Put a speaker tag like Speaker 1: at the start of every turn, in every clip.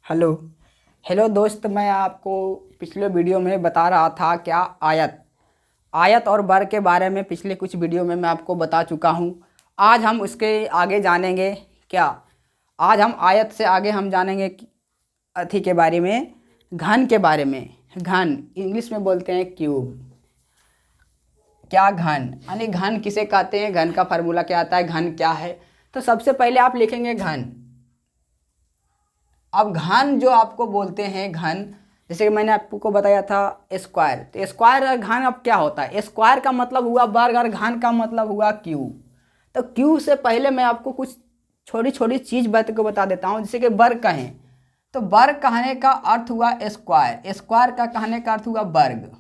Speaker 1: Hello hello दोस्त, मैं आपको पिछले वीडियो में बता रहा था क्या आयत आयत और वर्ग के बारे में। पिछले कुछ वीडियो में मैं आपको बता चुका हूँ। आज हम उसके आगे जानेंगे। क्या आज हम आयत से आगे हम जानेंगे अथी के बारे में, घन के बारे में। घन इंग्लिश में बोलते हैं क्यूब। क्या घन यानी घन किसे कहते हैं, घन का फार्मूला क्या आता है, घन क्या है। तो सबसे पहले आप लिखेंगे घन। अब घन जो आपको बोलते हैं घन, जैसे कि मैंने आपको बताया था स्क्वायर, तो स्क्वायर और घन अब क्या होता है। स्क्वायर का मतलब हुआ वर्ग और घन का मतलब हुआ क्यूब। तो क्यूब से पहले मैं आपको कुछ छोटी छोटी चीज़ बता देता हूँ। जैसे कि वर्ग कहें तो वर्ग कहने का अर्थ हुआ स्क्वायर, स्क्वायर का कहने का अर्थ हुआ वर्ग।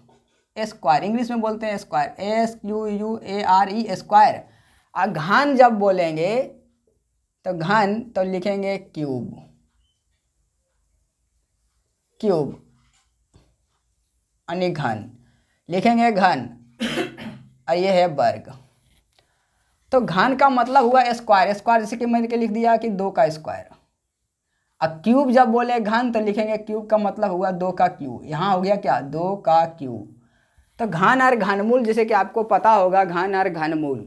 Speaker 1: स्क्वायर इंग्लिश में बोलते हैं स्क्वायर, SQUARE स्क्वायर। और घन जब बोलेंगे तो घन तो लिखेंगे क्यूब। क्यूब यानी घन लिखेंगे घन और ये है वर्ग। तो घन का मतलब हुआ स्क्वायर, स्क्वायर जैसे कि मैंने लिख दिया कि 2 का स्क्वायर। अब क्यूब जब बोले घन तो लिखेंगे क्यूब का मतलब हुआ 2 का क्यूब। यहाँ हो गया क्या 2 का क्यूब। तो घन और घनमूल जैसे कि आपको पता होगा, घन और घनमूल,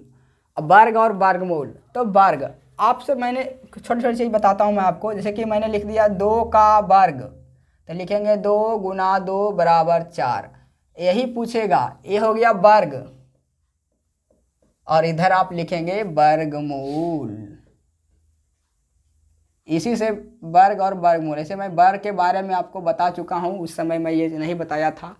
Speaker 1: वर्ग और वर्गमूल। तो वर्ग आपसे मैंने छोटी छोटी चीज़ बताता हूँ मैं आपको। जैसे कि मैंने लिख दिया 2 का वर्ग तो लिखेंगे 2 गुना 2 बराबर 4। यही पूछेगा, ये हो गया वर्ग और इधर आप लिखेंगे वर्गमूल। इसी से वर्ग और वर्गमूल। ऐसे मैं वर्ग के बारे में आपको बता चुका हूँ, उस समय मैं ये नहीं बताया था।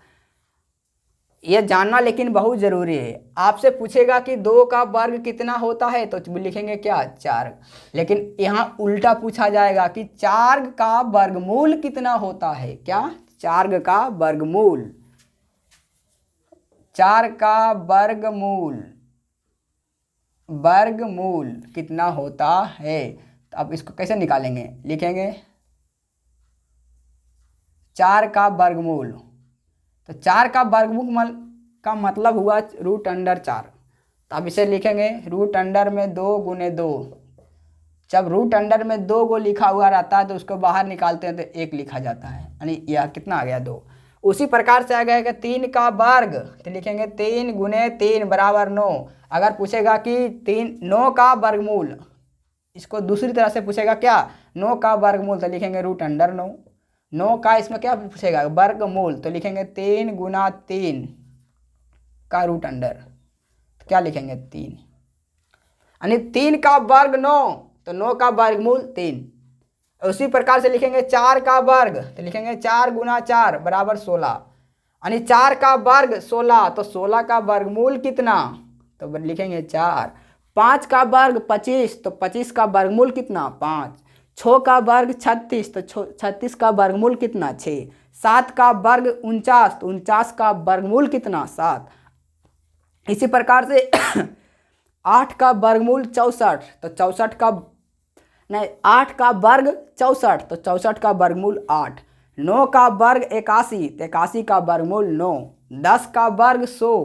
Speaker 1: ये जानना लेकिन बहुत ज़रूरी है। आपसे पूछेगा कि 2 का वर्ग कितना होता है तो लिखेंगे क्या 4। लेकिन यहाँ उल्टा पूछा जाएगा कि 4 का वर्गमूल कितना होता है। क्या 4 का वर्गमूल, 4 का वर्गमूल, वर्गमूल कितना होता है। तो अब इसको कैसे निकालेंगे, लिखेंगे 4 का वर्गमूल। तो 4 का वर्गमूल का मतलब हुआ √4। तो अब इसे लिखेंगे √अंडर में 2 गुने 2। जब √अंडर में 2 को लिखा हुआ रहता है तो उसको बाहर निकालते हैं तो 1 लिखा जाता है, यानी यह कितना आ गया 2। उसी प्रकार से आ गया कि 3 का वर्ग तो लिखेंगे 3 गुने 3 बराबर 9। अगर पूछेगा कि 9 का वर्गमूल, इसको दूसरी तरह से पूछेगा क्या 9 का वर्गमूल तो लिखेंगे √9। 9 का इसमें क्या पूछेगा वर्गमूल तो लिखेंगे 3 गुना 3 का √अंडर। तो क्या लिखेंगे 3, यानी 3 का वर्ग 9 तो 9 का वर्गमूल 3। उसी प्रकार से लिखेंगे 4 का वर्ग तो लिखेंगे 4 गुना 4 बराबर 16, यानी 4 का वर्ग 16 तो 16 का वर्गमूल कितना तो लिखेंगे 4। 5 का वर्ग 25 तो 25 का वर्गमूल कितना 5। 6 का वर्ग 36 तो 36 का वर्गमूल कितना 6। 7 का वर्ग 49 तो 49 का वर्गमूल कितना 7। इसी प्रकार से 8 का वर्गमूल 64 तो 64 का नहीं 8 का वर्ग 64 तो 64 का वर्गमूल 8। 9 का वर्ग 81 तो 81 का वर्गमूल 9। 10 का वर्ग 100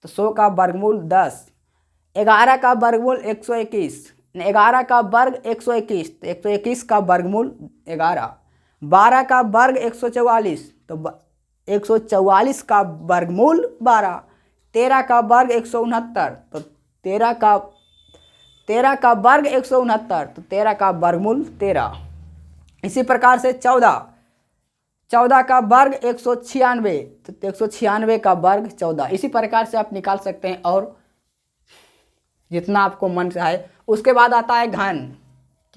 Speaker 1: तो 100 का वर्गमूल 10। 11 का वर्गमूल 121, 11 का वर्ग 121 तो 121 का वर्गमूल 11। 12 का वर्ग 144 तो 144 का वर्गमूल 12। 13 का वर्ग 169 तो 13 का वर्ग 169 तो 13 का वर्गमूल 13। इसी प्रकार से 14 का वर्ग 196 तो 196 का वर्ग 14। इसी प्रकार से आप निकाल सकते हैं और जितना आपको मन चाहे। उसके बाद आता है घन।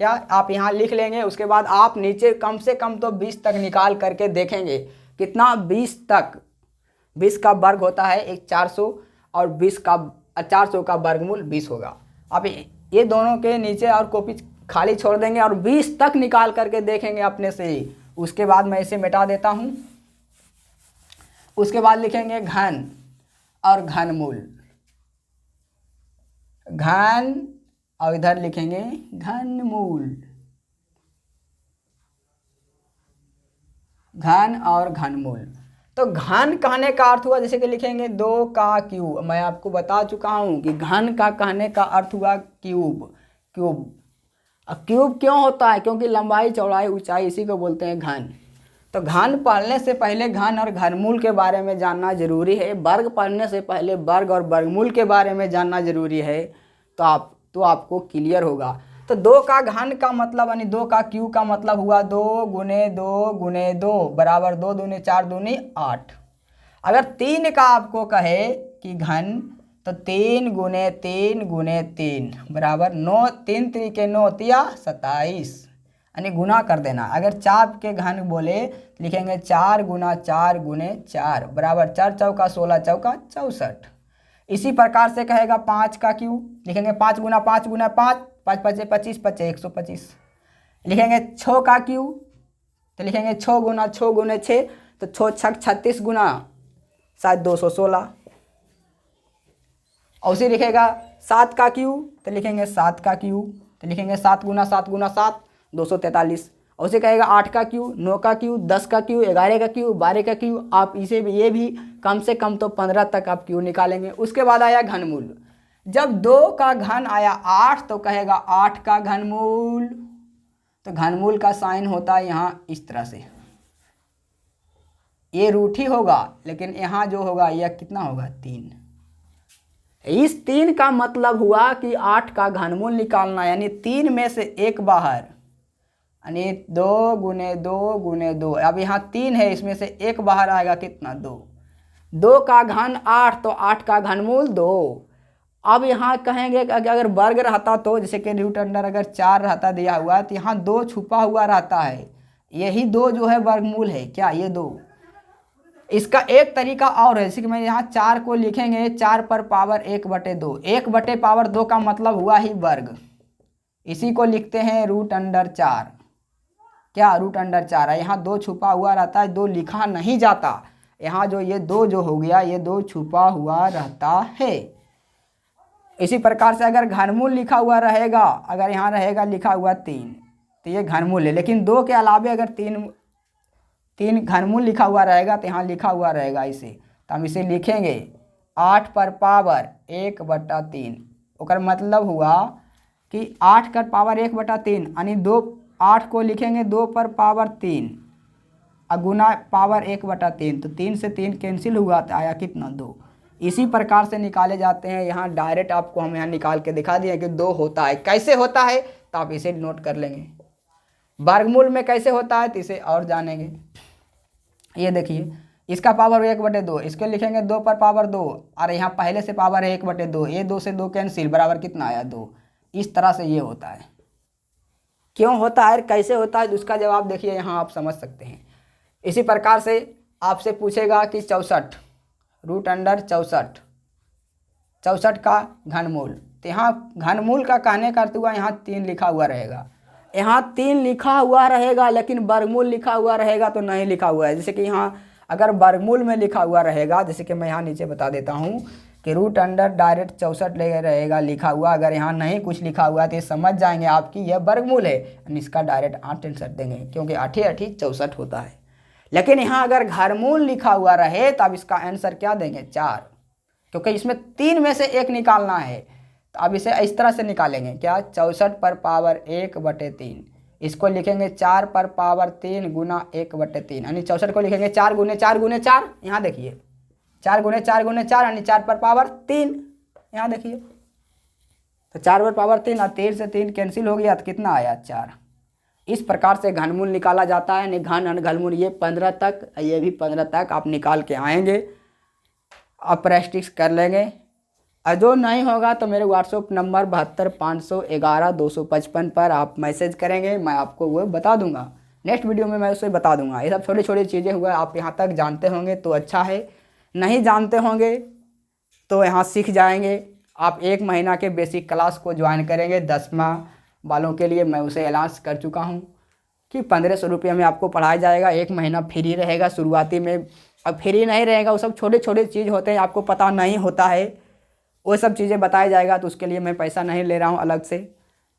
Speaker 1: क्या आप यहाँ लिख लेंगे, उसके बाद आप नीचे कम से कम तो 20 तक निकाल करके देखेंगे कितना 20 तक। 20 का वर्ग होता है एक 400 और 20 का 400 का वर्गमूल 20 होगा। आप ये दोनों के नीचे और कॉपी खाली छोड़ देंगे और 20 तक निकाल करके देखेंगे अपने से ही। उसके बाद मैं इसे मिटा देता हूँ। उसके बाद लिखेंगे घन और घनमूल, घन और इधर लिखेंगे घनमूल, घन और घनमूल। तो घन कहने का अर्थ हुआ जैसे कि लिखेंगे 2 का क्यूब। मैं आपको बता चुका हूँ कि घन का कहने का अर्थ हुआ क्यूब। क्यूब अब क्यूब क्यों होता है? क्योंकि लंबाई चौड़ाई ऊंचाई इसी को बोलते हैं घन। तो घन पढ़ने से पहले घन और घनमूल के बारे में जानना जरूरी है। वर्ग पढ़ने से पहले वर्ग और वर्गमूल के बारे में जानना जरूरी है। तो आपको क्लियर होगा। तो 2 का घन का मतलब यानी 2 का क्यूब का मतलब हुआ 2 गुने 2 गुने 2 बराबर 2 दूनी 4 दूनी 8। अगर 3 का आपको कहे कि घन तो 3 गुने 3 गुने 3 बराबर 9, 3 त्रिके 9 तिया 27 यानी गुना कर देना। अगर 4 के घन बोले लिखेंगे 4 गुना 4 गुने 4 बराबर 4 चौका 16 चौका 64। इसी प्रकार से कहेगा 5 का क्यूब लिखेंगे 5 गुना 5 गुना 5 5 पचे 25 पचे 125। लिखेंगे 6 का क्यूब तो लिखेंगे 6 गुना 6 गुने 6 तो 6 छक 36 गुना 7 216। और उसी लिखेगा 7 का क्यूब तो लिखेंगे 7 का क्यूब तो लिखेंगे 7 गुना 7 गुना 7 243। और उसे कहेगा 8 का क्यूब 9 का क्यूब 10 का क्यूब 11 का क्यूब 12 का क्यूब। आप इसे भी ये भी कम से कम तो 15 तक आप क्यूब निकालेंगे। उसके बाद आया घनमूल। जब 2 का घन आया 8 तो कहेगा 8 का घनमूल। तो घनमूल का साइन होता है यहाँ इस तरह से, ये रूट ही होगा लेकिन यहाँ जो होगा यह कितना होगा 3। इस 3 का मतलब हुआ कि 8 का घनमूल निकालना यानी 3 में से एक बाहर यानी 2 गुने 2 गुने 2। अब यहाँ 3 है इसमें से एक बाहर आएगा कितना 2। 2 का घन 8 तो 8 का घनमूल 2। अब यहाँ कहेंगे कि अगर वर्ग रहता तो जैसे कि रूट अंडर अगर 4 रहता दिया हुआ तो यहाँ 2 छुपा हुआ रहता है। यही 2 जो है वर्गमूल है क्या ये 2। इसका एक तरीका और है जैसे कि मैं यहाँ 4 को लिखेंगे 4 पर पावर 1/2। 1/2 का मतलब हुआ ही वर्ग। इसी को लिखते हैं रूट अंडर 4 क्या रूट अंडर 4 है। यहाँ 2 छुपा हुआ रहता है 2 लिखा नहीं जाता। यहाँ जो ये 2 जो हो गया ये 2 छुपा हुआ रहता है। इसी प्रकार से अगर घनमूल लिखा हुआ रहेगा अगर यहाँ रहेगा लिखा हुआ 3 तो ये घनमूल है। लेकिन 2 के अलावे अगर 3 घनमूल लिखा हुआ रहेगा तो यहाँ लिखा हुआ रहेगा इसे। तो हम इसे लिखेंगे 8 पर पावर 1/3। उसका मतलब हुआ कि 8 का पावर 1/3 यानी 2 8 को लिखेंगे 2 पर पावर 3 गुना पावर 1/3 तो 3 से 3 कैंसिल हुआ तो आया कितना 2। इसी प्रकार से निकाले जाते हैं। यहाँ डायरेक्ट आपको हम यहाँ निकाल के दिखा दिए कि 2 होता है। कैसे होता है तो आप इसे नोट कर लेंगे। वर्गमूल में कैसे होता है तो इसे और जानेंगे। ये देखिए इसका पावर 1/2 इसके लिखेंगे 2 पर पावर 2 और यहाँ पहले से पावर है 1/2 ये 2 से 2 कैंसिल बराबर कितना आया 2। इस तरह से ये होता है। क्यों होता है कैसे होता है उसका जवाब देखिए यहाँ आप समझ सकते हैं। इसी प्रकार से आपसे पूछेगा कि 64 रूट अंडर 64 का घनमूल। तो यहाँ घनमूल का कहने का अर्थ हुआ यहाँ 3 लिखा हुआ रहेगा। यहाँ 3 लिखा हुआ रहेगा लेकिन वर्गमूल लिखा हुआ रहेगा तो नहीं लिखा हुआ है। जैसे कि यहाँ अगर वर्गमूल में लिखा हुआ रहेगा जैसे कि मैं यहाँ नीचे बता देता हूँ कि रूट अंडर डायरेक्ट 64 ले रहेगा लिखा हुआ। अगर यहाँ नहीं कुछ लिखा हुआ तो ये समझ जाएंगे आपकी यह वर्गमूल है और इसका डायरेक्ट 8 आंसर देंगे क्योंकि 8 8 64 होता है। लेकिन यहाँ अगर घनमूल लिखा हुआ रहे तो अब इसका आंसर क्या देंगे 4 क्योंकि इसमें 3 में से एक निकालना है। तो अब इसे इस तरह से निकालेंगे क्या 64 पर पावर 1/3 इसको लिखेंगे 4 पर पावर 3 गुना 1/3 यानी 64 को लिखेंगे 4 गुने 4 गुने 4। यहाँ देखिए 4 गुने 4 गुने 4 यानी 4 पर पावर 3। यहाँ देखिए तो 4 पर पावर 3 और 3 से 3 कैंसिल हो गया तो कितना आया 4। इस प्रकार से घनमूल निकाला जाता है। घन घनमूल ये 15 तक ये भी 15 तक आप निकाल के आएंगे। आप प्रैक्टिस कर लेंगे और जो नहीं होगा तो मेरे व्हाट्सएप नंबर 72 511 255 पर आप मैसेज करेंगे मैं आपको वो बता दूंगा। नेक्स्ट वीडियो में मैं उसे बता दूंगा। ये सब छोटी छोटी चीज़ें हुआ आप यहाँ तक जानते होंगे तो अच्छा है, नहीं जानते होंगे तो यहाँ सीख जाएंगे। आप 1 महीना के बेसिक क्लास को ज्वाइन करेंगे 10वां वालों के लिए मैं उसे ऐलान कर चुका हूँ कि 1500 रुपये में आपको पढ़ाया जाएगा। 1 महीना फ्री रहेगा शुरुआती में। अब फ्री नहीं रहेगा वो सब छोटे छोटे चीज़ होते हैं आपको पता नहीं होता है वो सब चीज़ें बताया जाएगा तो उसके लिए मैं पैसा नहीं ले रहा हूँ अलग से।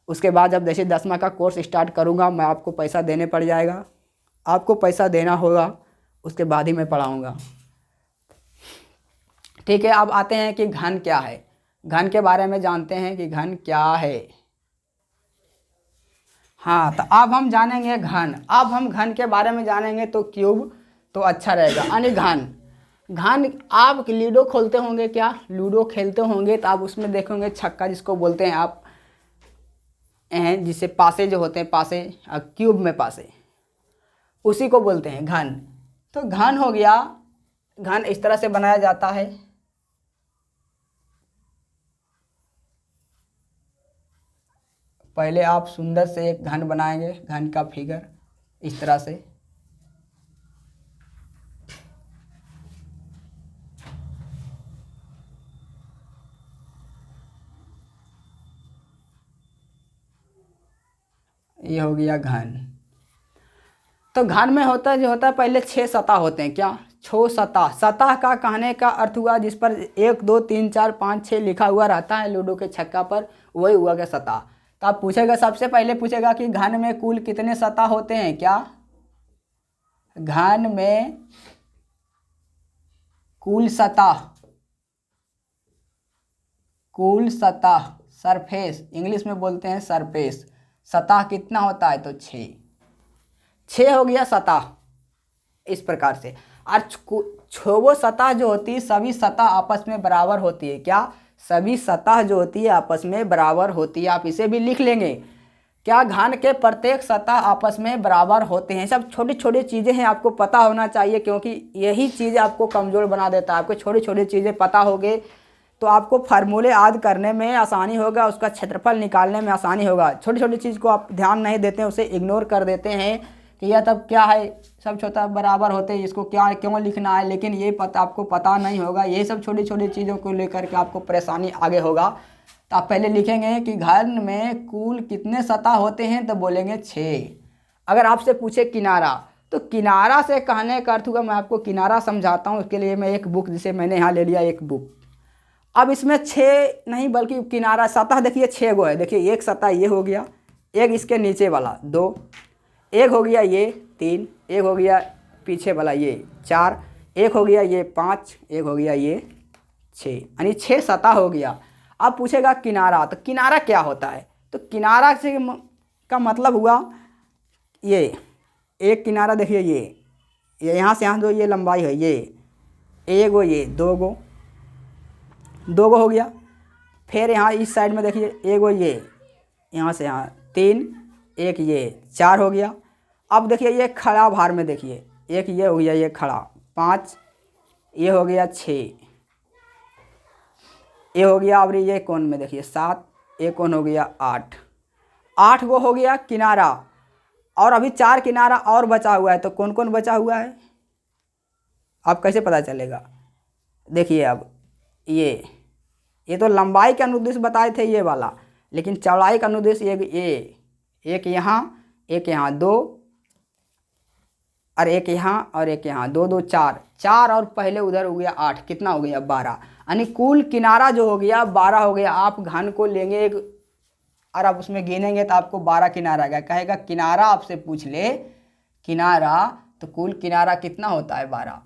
Speaker 1: उसके बाद जब जैसे 10वां का कोर्स स्टार्ट करूँगा मैं आपको पैसा देने पड़ जाएगा, आपको पैसा देना होगा उसके बाद ही मैं पढ़ाऊँगा। ठीक है अब आते हैं कि घन क्या है। घन के बारे में जानते हैं कि घन क्या है। हाँ, तो अब हम जानेंगे घन। अब हम घन के बारे में जानेंगे तो क्यूब तो अच्छा रहेगा। यानी घन, घन आप लूडो खोलते होंगे, क्या लूडो खेलते होंगे तो आप उसमें देखोगे छक्का जिसको बोलते हैं आप, जिससे पासे जो होते हैं, पासे क्यूब में पासे, उसी को बोलते हैं घन। तो घन हो गया, घन इस तरह से बनाया जाता है। पहले आप सुंदर से एक घन बनाएंगे, घन का फिगर इस तरह से। ये हो गया घन। तो घन में होता है, जो होता है पहले 6 सतह होते हैं, क्या 6 सतह। सतह का कहने का अर्थ हुआ जिस पर 1 2 3 4 5 6 लिखा हुआ रहता है लूडो के छक्का पर, वही हुआ क्या सतह। तो आप पूछेगा, सबसे पहले पूछेगा कि घन में कुल कितने सतह होते हैं, क्या घन में कुल सतह, कुल सतह सरफेस, इंग्लिश में बोलते हैं सरफेस, सतह कितना होता है तो 6 हो गया सतह। इस प्रकार से। और छो सतह जो होती है, सभी सतह आपस में बराबर होती है, क्या सभी सतह जो होती है आपस में बराबर होती है। आप इसे भी लिख लेंगे, क्या घन के प्रत्येक सतह आपस में बराबर होते हैं। सब छोटी छोटी चीज़ें हैं, आपको पता होना चाहिए, क्योंकि यही चीज़ आपको कमज़ोर बना देता है। आपको छोटी छोटी चीज़ें पता होगे तो आपको फार्मूले याद करने में आसानी होगा, उसका क्षेत्रफल निकालने में आसानी होगा। छोटी छोटी चीज़ को आप ध्यान नहीं देते हैं, उसे इग्नोर कर देते हैं कि यह तब क्या है, सब छोटा बराबर होते हैं, इसको क्या क्यों लिखना है, लेकिन ये पता आपको पता नहीं होगा। ये सब छोटी छोटी चीज़ों को लेकर के आपको परेशानी आगे होगा। तो आप पहले लिखेंगे कि घन में कुल कितने सतह होते हैं, तो बोलेंगे 6। अगर आपसे पूछे किनारा, तो किनारा से कहने का अर्थ होगा, मैं आपको किनारा समझाता हूँ। उसके लिए मैं एक बुक, जिसे मैंने यहाँ ले लिया एक बुक। अब इसमें 6 नहीं बल्कि किनारा सतह देखिए 6 गो है। देखिए एक सतह ये हो गया, एक इसके नीचे वाला 2, एक हो गया ये 3, एक हो गया पीछे वाला ये 4, एक हो गया ये 5, एक हो गया ये 6, यानी 6 सतह हो गया। अब पूछेगा किनारा, तो किनारा क्या होता है, तो किनारा से का मतलब हुआ ये एक किनारा, देखिए ये यहाँ से यहाँ जो ये लंबाई है, ये एक गो, ये 2 गो, 2 गो हो गया। फिर यहाँ इस साइड में देखिए एक गो, ये यहाँ से यहाँ 3, एक ये 4 हो गया। अब देखिए ये खड़ा भार में देखिए, एक ये हो गया ये खड़ा 5, ये हो गया 6, ये हो गया। अब ये कोण में देखिए 7, ये कोण हो गया 8, 8 गो हो गया किनारा। और अभी 4 किनारा और बचा हुआ है, तो कौन कौन बचा हुआ है आप कैसे पता चलेगा। देखिए अब ये तो लंबाई के अनुदेश बताए थे ये वाला, लेकिन चौड़ाई का अनुदेश एक यहाँ, एक यहाँ 2, और एक यहाँ और एक यहाँ, 2 2 4, 4 और पहले उधर हो गया 8, कितना हो गया 12, यानी कुल किनारा जो हो गया 12 हो गया। आप घन को लेंगे एक और आप उसमें गिनेंगे तो आपको 12 किनारा आ गया। कहेगा किनारा आपसे पूछ ले किनारा, तो कुल किनारा कितना होता है 12।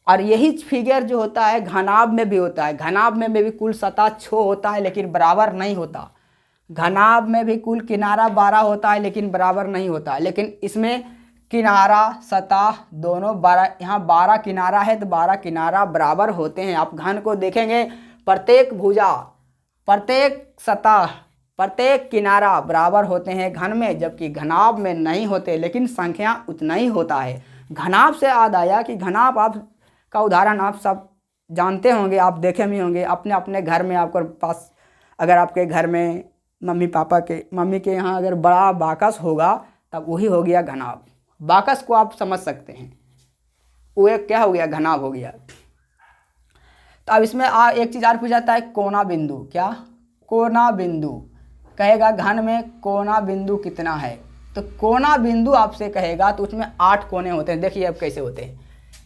Speaker 1: और यही फिगर जो होता है घनाभ में भी होता है। घनाभ में भी कुल सतह 6 होता है, लेकिन बराबर नहीं होता। घनाभ में भी कुल किनारा 12 होता है, लेकिन बराबर नहीं होता है। लेकिन इसमें किनारा सतह दोनों 12, यहाँ 12 किनारा है तो 12 किनारा बराबर होते हैं। आप घन को देखेंगे, प्रत्येक भुजा, प्रत्येक सतह, प्रत्येक किनारा बराबर होते हैं घन में, जबकि घनाभ में नहीं होते, लेकिन संख्या उतना ही होता है। घनाभ से याद आया कि घनाभ आप का उदाहरण आप सब जानते होंगे, आप देखे भी होंगे अपने अपने घर में। आपके पास अगर आपके घर में मम्मी के यहाँ अगर बड़ा बाकस होगा, तब वही हो गया घनाभ। बाकस को आप समझ सकते हैं, वो एक क्या हो गया घनाभ हो गया। तो अब इसमें एक चीज़ और पूछा जाता है, कोना बिंदु। क्या कोना बिंदु, कहेगा घन में कोना बिंदु कितना है, तो कोना बिंदु आपसे कहेगा तो उसमें 8 कोने होते हैं। देखिए अब कैसे होते हैं,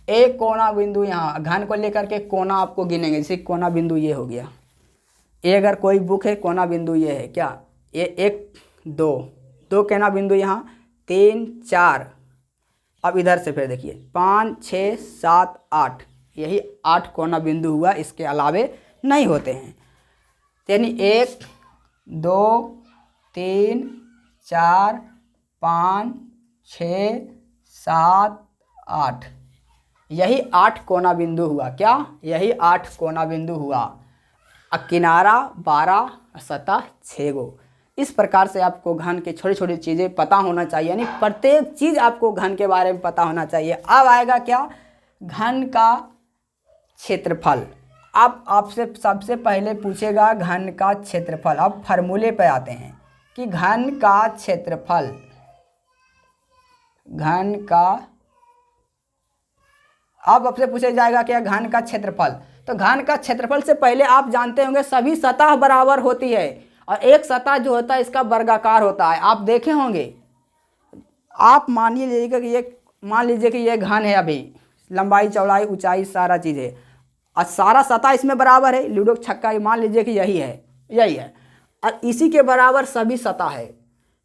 Speaker 1: एक कोना बिंदु यहाँ घन को लेकर के कोना आपको गिनेंगे। जैसे कोना बिंदु ये हो गया, ये अगर कोई बुक है कोना बिंदु ये है, क्या ये 1 2 कोना बिंदु, यहाँ 3 4। अब इधर से फिर देखिए 5 6 7 8, यही 8 कोना बिंदु हुआ, इसके अलावे नहीं होते हैं। यानी 1 2 3 4 5 6 7 8, यही 8 कोना बिंदु हुआ। क्या? यही 8 कोना बिंदु हुआ। किनारा 12, सतह 6 गो। इस प्रकार से आपको घन की छोटी छोटी चीज़ें पता होना चाहिए, यानी प्रत्येक चीज़ आपको घन के बारे में पता होना चाहिए। अब आएगा क्या? घन का क्षेत्रफल। अब आपसे सबसे पहले पूछेगा घन का क्षेत्रफल। अब फार्मूले पे आते हैं कि घन का क्षेत्रफल, घन का, अब आपसे पूछा जाएगा क्या? घन का क्षेत्रफल। तो घन का क्षेत्रफल से पहले आप जानते होंगे सभी सतह बराबर होती है, और एक सतह जो होता है इसका वर्गाकार होता है। आप देखे होंगे, आप मान लीजिएगा कि ये घन है, अभी लंबाई चौड़ाई ऊंचाई सारा चीज़ है, और सारा सतह इसमें बराबर है। लूडो छक्का मान लीजिए कि यही है, और इसी के बराबर सभी सतह है।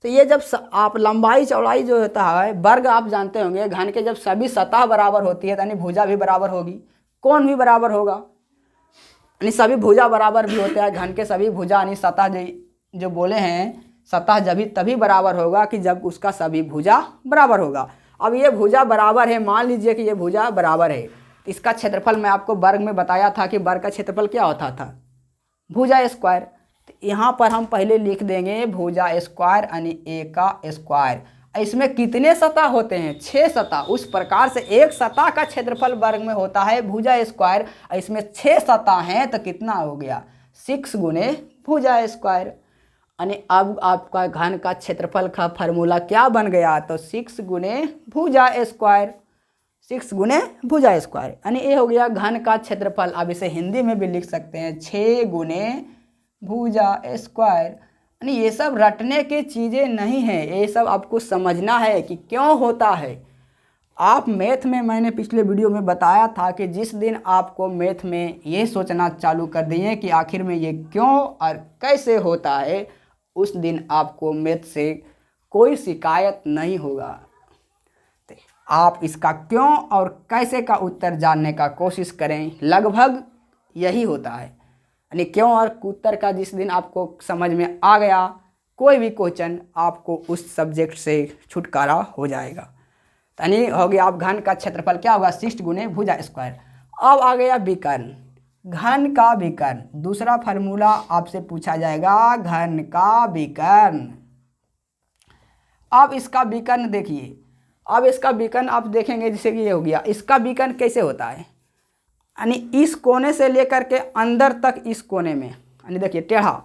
Speaker 1: तो ये जब आप लंबाई चौड़ाई जो होता है वर्ग, आप जानते होंगे घन के जब सभी सतह बराबर होती है, यानी भुजा भी बराबर होगी, कोण भी बराबर होगा, यानी सभी भुजा बराबर भी होते हैं। घन के सभी भुजा यानी सतह जो बोले हैं, सतह जब तभी बराबर होगा कि जब उसका सभी भुजा बराबर होगा। अब ये भुजा बराबर है, मान लीजिए कि ये भुजा बराबर है, तो इसका क्षेत्रफल मैं आपको वर्ग में बताया था कि वर्ग का क्षेत्रफल क्या होता था? भुजा स्क्वायर। तो यहाँ पर हम पहले लिख देंगे भुजा स्क्वायर यानी ए का स्क्वायर। इसमें कितने सतह होते हैं? 6 सतह। उस प्रकार से एक सतह का क्षेत्रफल वर्ग में होता है भुजा स्क्वायर, इसमें 6 सतह हैं, तो कितना हो गया? 6 गुने भुजा स्क्वायर। यानी अब आपका घन का क्षेत्रफल का फार्मूला क्या बन गया? तो 6 गुने भुजा स्क्वायर, 6 गुने भुजा स्क्वायर, यानी ये हो गया घन का क्षेत्रफल। अब इसे हिंदी में भी लिख सकते हैं 6 गुने भुजा स्क्वायर। यानी ये सब रटने की चीज़ें नहीं हैं, ये सब आपको समझना है कि क्यों होता है। आप मैथ में, मैंने पिछले वीडियो में बताया था कि जिस दिन आपको मैथ में ये सोचना चालू कर दिए कि आखिर में ये क्यों और कैसे होता है, उस दिन आपको मैथ से कोई शिकायत नहीं होगा। तो आप इसका क्यों और कैसे का उत्तर जानने का कोशिश करें, लगभग यही होता है। यानी क्यों और उत्तर का जिस दिन आपको समझ में आ गया, कोई भी क्वेश्चन, आपको उस सब्जेक्ट से छुटकारा हो जाएगा। यानी हो गया आप घन का क्षेत्रफल क्या होगा? 6 गुने भुजा स्क्वायर। अब आ गया विकर्ण, घन का विकर्ण। दूसरा फार्मूला आपसे पूछा जाएगा घन का विकर्ण। अब इसका विकर्ण देखिए, अब इसका विकर्ण आप देखेंगे जैसे कि ये हो गया। इसका विकर्ण कैसे होता है? यानी इस कोने से लेकर के अंदर तक, इस कोने में, यानी देखिए टेढ़ा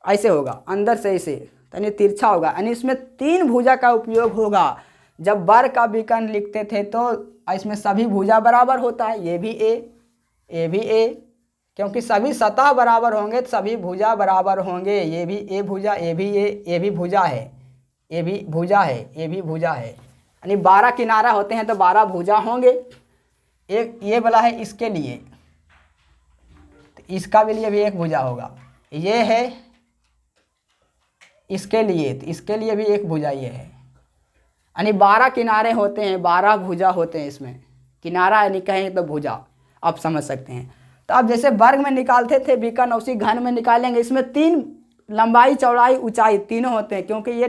Speaker 1: ऐसे होगा, अंदर से ऐसे, यानी तिरछा होगा, यानी इसमें 3 भुजा का उपयोग होगा। जब वर्ग का विकर्ण लिखते थे तो इसमें सभी भुजा बराबर होता है, ये भी ए भी ए, क्योंकि सभी सतह बराबर होंगे तो सभी भुजा बराबर होंगे। ये भी ए भुजा, ये भी ए भी भुजा है, ये भी भुजा है, ये भी भुजा है, यानी 12 किनारा होते हैं तो 12 भुजा होंगे। एक ये वाला है इसके लिए, तो इसका भी लिए भी एक भुजा होगा। ये है इसके लिए, तो इसके लिए भी एक भुजा ये है, यानी 12 किनारे होते हैं, 12 भुजा होते हैं इसमें। किनारा यानी कहें तो भुजा, आप समझ सकते हैं। तो अब जैसे वर्ग में निकालते थे विकर्ण, उसी घन में निकालेंगे। इसमें 3 लंबाई चौड़ाई ऊंचाई तीनों होते हैं, क्योंकि ये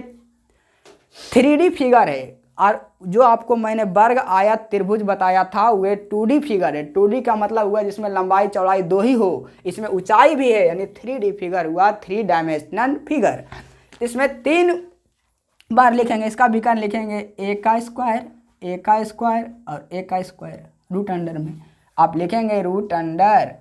Speaker 1: 3D फिगर है। और जो आपको मैंने वर्ग आयत त्रिभुज बताया था वे 2D फिगर है। 2D का मतलब हुआ जिसमें लंबाई चौड़ाई 2 ही हो, इसमें ऊंचाई भी है, यानी 3D फिगर हुआ, 3 डायमेंशनल फिगर। इसमें 3 बार लिखेंगे, इसका विकर्ण लिखेंगे ए का स्क्वायर और ए का स्क्वायर रूट अंडर में आप लिखेंगे रूट अंडर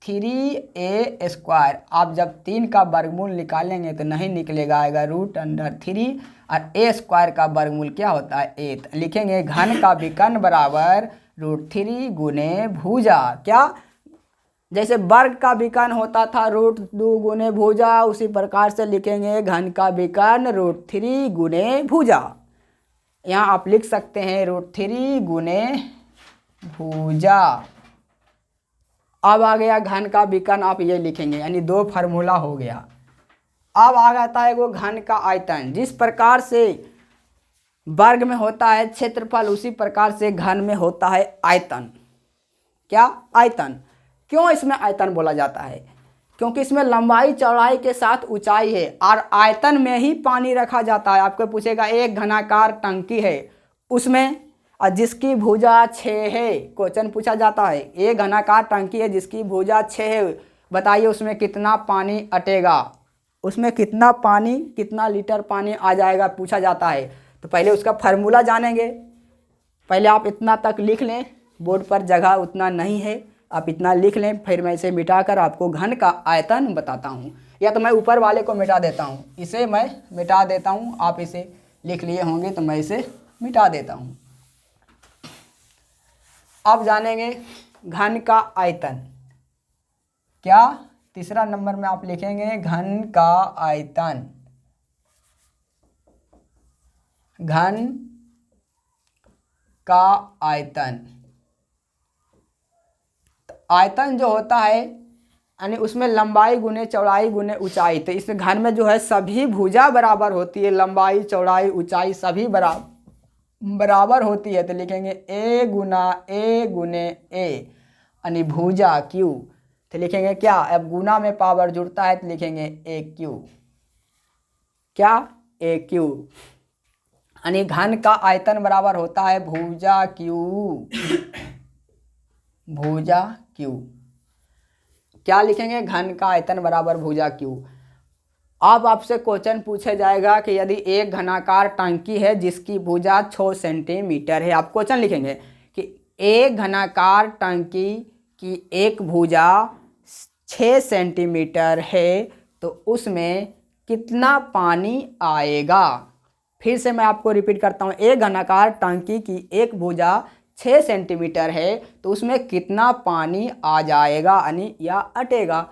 Speaker 1: 3a²। आप जब 3 का वर्गमूल निकालेंगे तो नहीं निकलेगा, आएगा रूट अंडर 3, और a² का वर्गमूल क्या होता है? 8। लिखेंगे घन का विकर्ण बराबर √3 गुने भुजा। क्या? जैसे वर्ग का विकर्ण होता था √2 गुने भुजा, उसी प्रकार से लिखेंगे घन का विकर्ण √3 गुने भुजा। यहाँ आप लिख सकते हैं √3 गुने भुजा। अब आ गया घन का विकर्ण, आप ये लिखेंगे, यानी 2 फार्मूला हो गया। अब आ जाता है वो घन का आयतन। जिस प्रकार से वर्ग में होता है क्षेत्रफल, उसी प्रकार से घन में होता है आयतन। क्या? आयतन। क्यों इसमें आयतन बोला जाता है? क्योंकि इसमें लंबाई चौड़ाई के साथ ऊंचाई है और आयतन में ही पानी रखा जाता है। आपको पूछेगा एक घनाकार टंकी है उसमें और जिसकी भुजा 6 है, क्वेश्चन पूछा जाता है एक घनाकार टंकी है जिसकी भुजा 6 है, बताइए उसमें कितना पानी अटेगा, उसमें कितना पानी, कितना लीटर पानी आ जाएगा, पूछा जाता है। तो पहले उसका फार्मूला जानेंगे। पहले आप इतना तक लिख लें, बोर्ड पर जगह उतना नहीं है, आप इतना लिख लें, फिर मैं इसे मिटाकर आपको घन का आयतन बताता हूँ। या तो मैं ऊपर वाले को मिटा देता हूँ, इसे मैं मिटा देता हूँ, आप इसे लिख लिए होंगे तो मैं इसे मिटा देता हूँ। अब जानेंगे घन का आयतन। क्या? तीसरा नंबर में आप लिखेंगे घन का आयतन। घन का आयतन, आयतन जो होता है यानी उसमें लंबाई गुने चौड़ाई गुने ऊंचाई। तो इस घन में जो है सभी भुजा बराबर होती है, लंबाई चौड़ाई ऊंचाई सभी बराबर होती है। तो लिखेंगे ए गुने ए यानी भुजा क्यू। तो लिखेंगे क्या? अब गुना में पावर जुड़ता है तो लिखेंगे ए क्यू। क्या? ए क्यू यानी घन का आयतन बराबर होता है भुजा क्यू। भुजा क्यू। क्या लिखेंगे? घन का आयतन बराबर भुजा क्यू। अब आपसे क्वेश्चन पूछा जाएगा कि यदि एक घनाकार टंकी है जिसकी भुजा 6 सेंटीमीटर है, आप क्वेश्चन लिखेंगे कि एक घनाकार टंकी की एक भुजा 6 सेंटीमीटर है तो उसमें कितना पानी आएगा। फिर से मैं आपको रिपीट करता हूँ, एक घनाकार टंकी की एक भुजा 6 सेंटीमीटर है तो उसमें कितना पानी आ जाएगा यानी या अटेगा।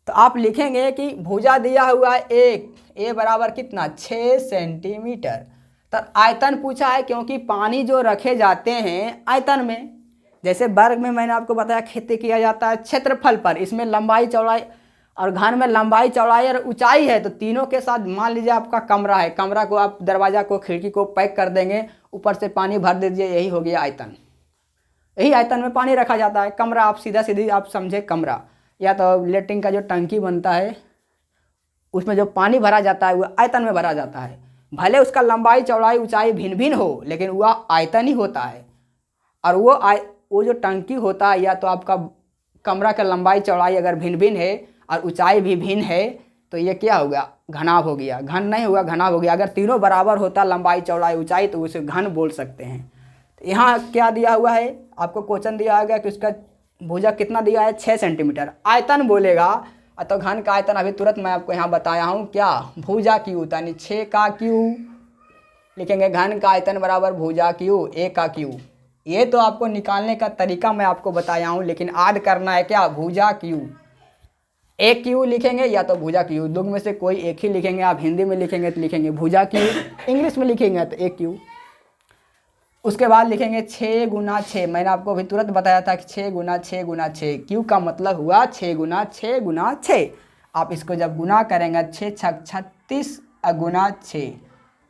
Speaker 1: तो आप लिखेंगे कि भुजा दिया हुआ है एक, ए बराबर कितना 6 सेंटीमीटर। तो आयतन पूछा है क्योंकि पानी जो रखे जाते हैं आयतन में, जैसे वर्ग में मैंने आपको बताया खेती किया जाता है क्षेत्रफल पर, इसमें लंबाई चौड़ाई और घन में लंबाई चौड़ाई और ऊंचाई है। तो तीनों के साथ मान लीजिए आपका कमरा है, कमरा को आप दरवाजा को खिड़की को पैक कर देंगे, ऊपर से पानी भर दीजिए, यही हो गया आयतन। यही आयतन में पानी रखा जाता है। कमरा आप सीधा सीधी आप समझे कमरा, या तो लेट्रिन का जो टंकी बनता है उसमें जो पानी भरा जाता है वो आयतन में भरा जाता है। भले उसका लंबाई चौड़ाई ऊंचाई भिन्न भिन्न हो लेकिन वह आयतन ही होता है। और वो जो टंकी होता है या तो आपका कमरा का लंबाई चौड़ाई अगर भिन्न भिन्न है और ऊंचाई भी भिन्न है तो ये क्या हो गया? घनाभ हो गया। घन नहीं हुआ, घनाभ हो गया। अगर तीनों बराबर होता लंबाई चौड़ाई ऊंचाई तो उसे घन बोल सकते हैं। तो यहाँ क्या दिया हुआ है आपको? क्वेश्चन दिया गया कि उसका भुजा कितना दिया है? 6 सेंटीमीटर। आयतन बोलेगा तो घन का आयतन अभी तुरंत मैं आपको यहाँ बताया हूँ, क्या? भुजा क्यू, यानी 6 का क्यू। लिखेंगे घन का आयतन बराबर भुजा क्यू, ए का क्यू। ये तो आपको निकालने का तरीका मैं आपको बताया हूँ, लेकिन याद करना है क्या? भुजा क्यू। एक क्यू लिखेंगे या तो भुजा क्यू, दो में से कोई एक ही लिखेंगे। आप हिंदी में लिखेंगे तो लिखेंगे भुजा क्यू, इंग्लिश में लिखेंगे तो एक क्यू। उसके बाद लिखेंगे 6 गुना 6। मैंने आपको अभी तुरंत बताया था कि 6 गुना 6 गुना 6, क्यू का मतलब हुआ 6 गुना 6 गुना 6। आप इसको जब गुना करेंगे 6 छक 36 गुना 6,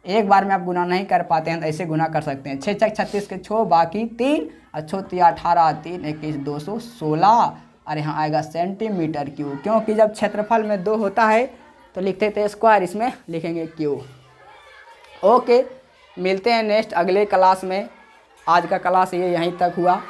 Speaker 1: एक बार में आप गुना नहीं कर पाते हैं तो ऐसे गुना कर सकते हैं। 6 छक 36 के 6 बाकी 3 और 6 3 18 3 21 216 और यहाँ आएगा सेंटीमीटर क्यू। क्योंकि जब क्षेत्रफल में 2 होता है तो लिखते थे स्क्वायर, इसमें लिखेंगे क्यू। ओके, मिलते हैं नेक्स्ट अगले क्लास में। आज का क्लास ये यहीं तक हुआ।